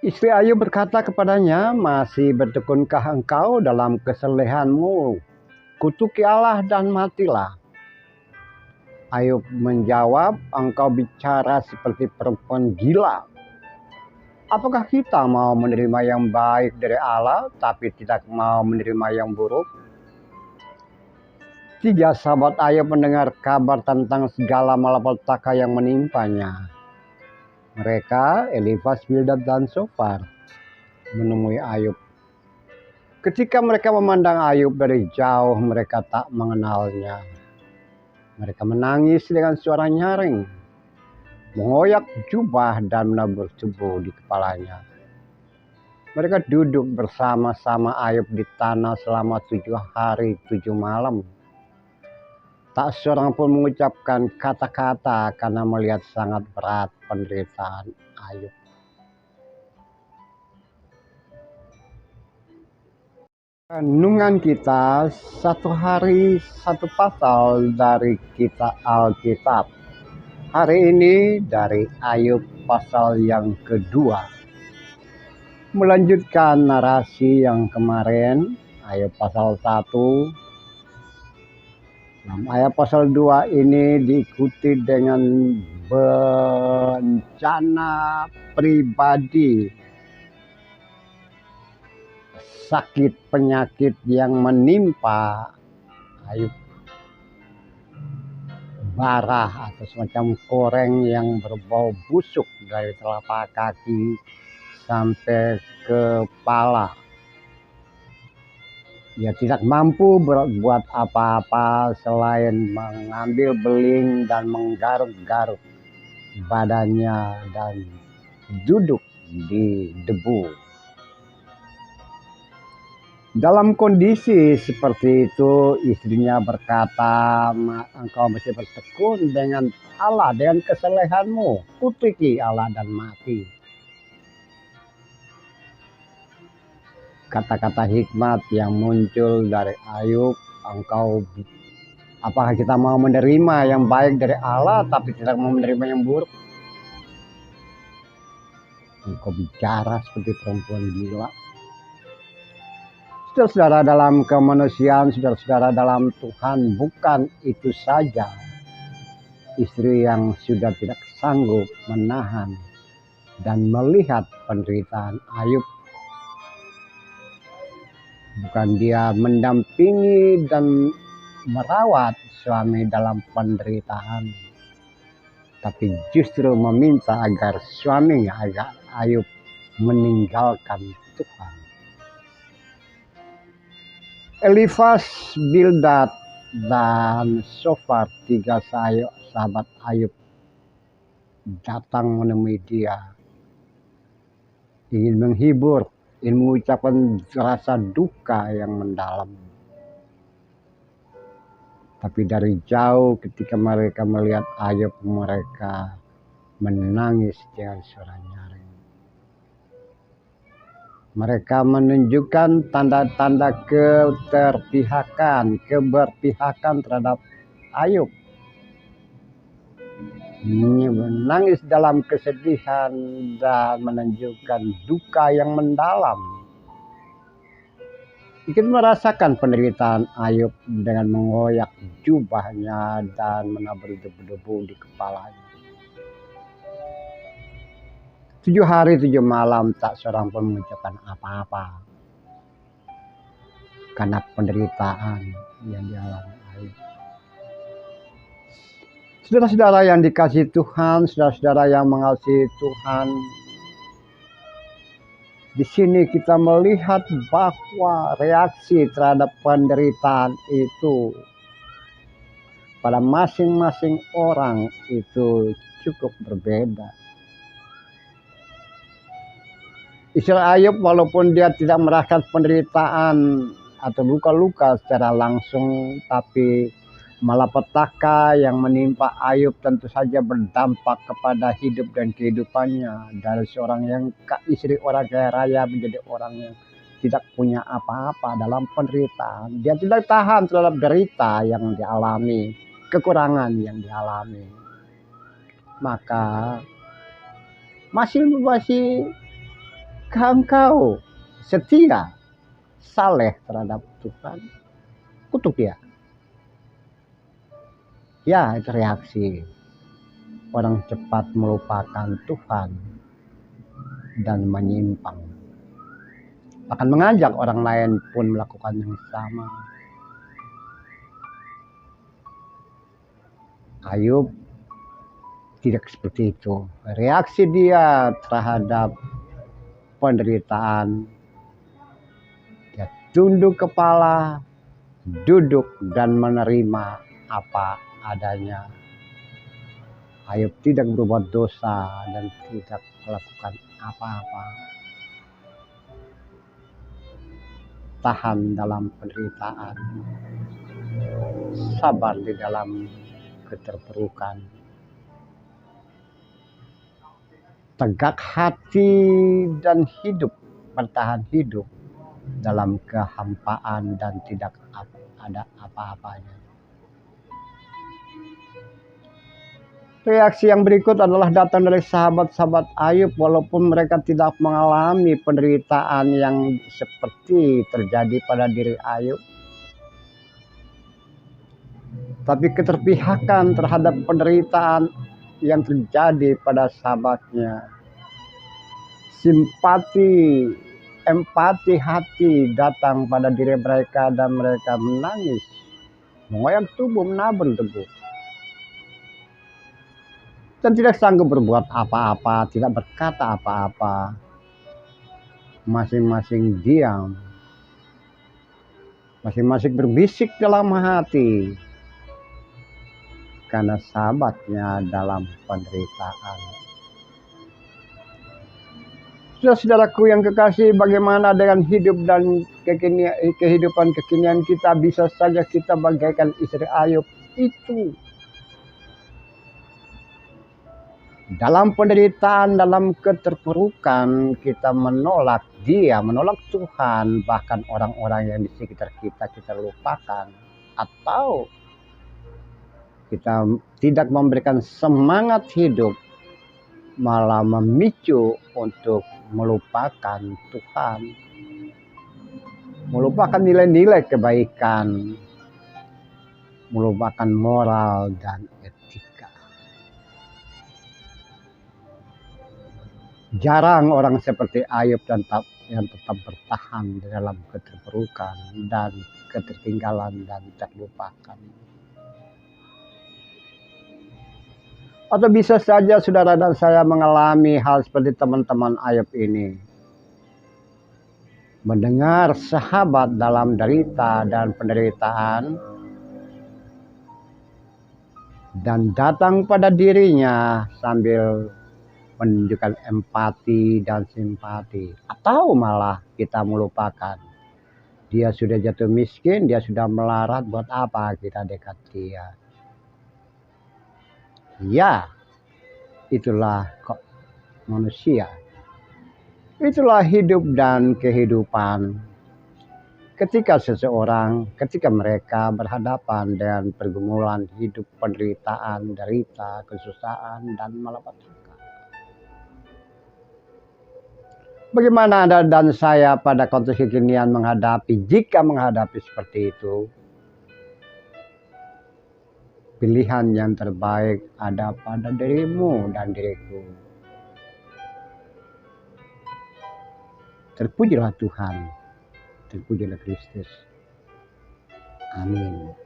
Istri Ayub berkata kepadanya, "Masih bertekunkah engkau dalam kesalehanmu? Kutuki Allah dan matilah." Ayub menjawab, "Engkau bicara seperti perempuan gila. Apakah kita mau menerima yang baik dari Allah, tapi tidak mau menerima yang buruk?" Tiga sahabat Ayub mendengar kabar tentang segala malapetaka yang menimpanya. Mereka, Elifas, Bildad, dan Sofar, menemui Ayub. Ketika mereka memandang Ayub dari jauh, mereka tak mengenalnya. Mereka menangis dengan suara nyaring, mengoyak jubah dan menabur tebu di kepalanya. Mereka duduk bersama-sama Ayub di tanah selama 7 hari 7 malam. Tak seorang pun mengucapkan kata-kata karena melihat sangat berat penderitaan Ayub. Renungan kita satu hari satu pasal dari kitab Alkitab. Hari ini dari Ayub pasal yang kedua. Melanjutkan narasi yang kemarin, Ayub pasal 1. Ayub pasal 2 ini diikuti dengan bencana pribadi, sakit penyakit yang menimpa Ayub. Barah atau semacam koreng yang berbau busuk dari telapak kaki sampai kepala. Dia tidak mampu berbuat apa-apa selain mengambil beling dan menggaruk-garuk badannya dan duduk di debu. Dalam kondisi seperti itu, istrinya berkata, "Engkau mesti bertekun dengan Allah, dengan kesalehanmu. Kutuki Allah dan mati." Kata-kata hikmat yang muncul dari Ayub, apakah kita mau menerima yang baik dari Allah tapi tidak mau menerima yang buruk? Engkau bicara seperti perempuan gila. Saudara-saudara dalam kemanusiaan, saudara-saudara dalam Tuhan, bukan itu saja istri yang sudah tidak sanggup menahan dan melihat penderitaan Ayub. Bukan dia mendampingi dan merawat suami dalam penderitaan, tapi justru meminta agar suaminya, agar Ayub meninggalkan Tuhan. Elifas, Bildad, dan Sofar, tiga sahabat Ayub, datang menemui dia, ingin menghibur, ingin mengucapkan rasa duka yang mendalam. Tapi dari jauh ketika mereka melihat Ayub, mereka menangis dengan suara nyaring. Mereka menunjukkan tanda-tanda keberpihakan terhadap Ayub. Menangis dalam kesedihan dan menunjukkan duka yang mendalam. Kita merasakan penderitaan Ayub dengan mengoyak jubahnya dan menabur debu-debu di kepalanya. 7 hari 7 malam tak seorang pun mengucapkan apa-apa karena penderitaan yang dialami Ayub. Saudara-saudara yang dikasihi Tuhan, saudara-saudara yang mengasihi Tuhan, di sini kita melihat bahwa reaksi terhadap penderitaan itu pada masing-masing orang itu cukup berbeda. Istri Ayub walaupun dia tidak merasakan penderitaan atau luka-luka secara langsung, tapi malapetaka yang menimpa Ayub tentu saja berdampak kepada hidup dan kehidupannya. Dari seorang yang istri orang kaya raya menjadi orang yang tidak punya apa-apa dalam penderitaan. Dia tidak tahan terhadap derita yang dialami, kekurangan yang dialami. Maka masing-masing Jika engkau setia, saleh terhadap Tuhan, kutuk dia. Ya, itu reaksi orang cepat melupakan Tuhan dan menyimpang. Akan mengajak orang lain pun melakukan yang sama. Ayub tidak seperti itu. Reaksi dia terhadap penderitaan, dia tunduk kepala, duduk dan menerima apa adanya. Ayub tidak berbuat dosa dan tidak melakukan apa-apa. Tahan dalam penderitaan, sabar di dalam keterpurukan, tegak hati dan hidup, bertahan hidup dalam kehampaan dan tidak ada apa-apanya. Reaksi yang berikut adalah datang dari sahabat-sahabat Ayub, walaupun mereka tidak mengalami penderitaan yang seperti terjadi pada diri Ayub. Tapi keterpihakan terhadap penderitaan yang terjadi pada sahabatnya. Simpati, empati hati datang pada diri mereka dan mereka menangis, mengoyak tubuh, menabun tubuh. Dan tidak sanggup berbuat apa-apa, tidak berkata apa-apa. Masing-masing diam. Masing-masing berbisik dalam hati. Karena sahabatnya dalam penderitaan. Saudara-saudaraku yang kekasih, bagaimana dengan hidup dan kehidupan kekinian kita? Bisa saja kita bagaikan istri Ayub itu. Dalam penderitaan, dalam keterpurukan, kita menolak dia, menolak Tuhan, bahkan orang-orang yang di sekitar kita lupakan. Atau kita tidak memberikan semangat hidup, malah memicu untuk melupakan Tuhan. Melupakan nilai-nilai kebaikan, melupakan moral dan etika. Jarang orang seperti Ayub yang tetap bertahan dalam keterpurukan dan ketertinggalan dan terlupakan. Atau bisa saja saudara dan saya mengalami hal seperti teman-teman Ayub ini. Mendengar sahabat dalam derita dan penderitaan dan datang pada dirinya sambil menunjukkan empati dan simpati, atau malah kita melupakan. Dia sudah jatuh miskin, dia sudah melarat, buat apa kita dekat dia? Ya, itulah manusia. Itulah hidup dan kehidupan. Ketika mereka berhadapan dengan pergumulan hidup, penderitaan, derita, kesusahan, dan malapetaka. Bagaimana Anda dan saya pada konteks kekinian jika menghadapi seperti itu? Pilihan yang terbaik ada pada dirimu dan diriku. Terpujilah Tuhan, terpujilah Kristus. Amin.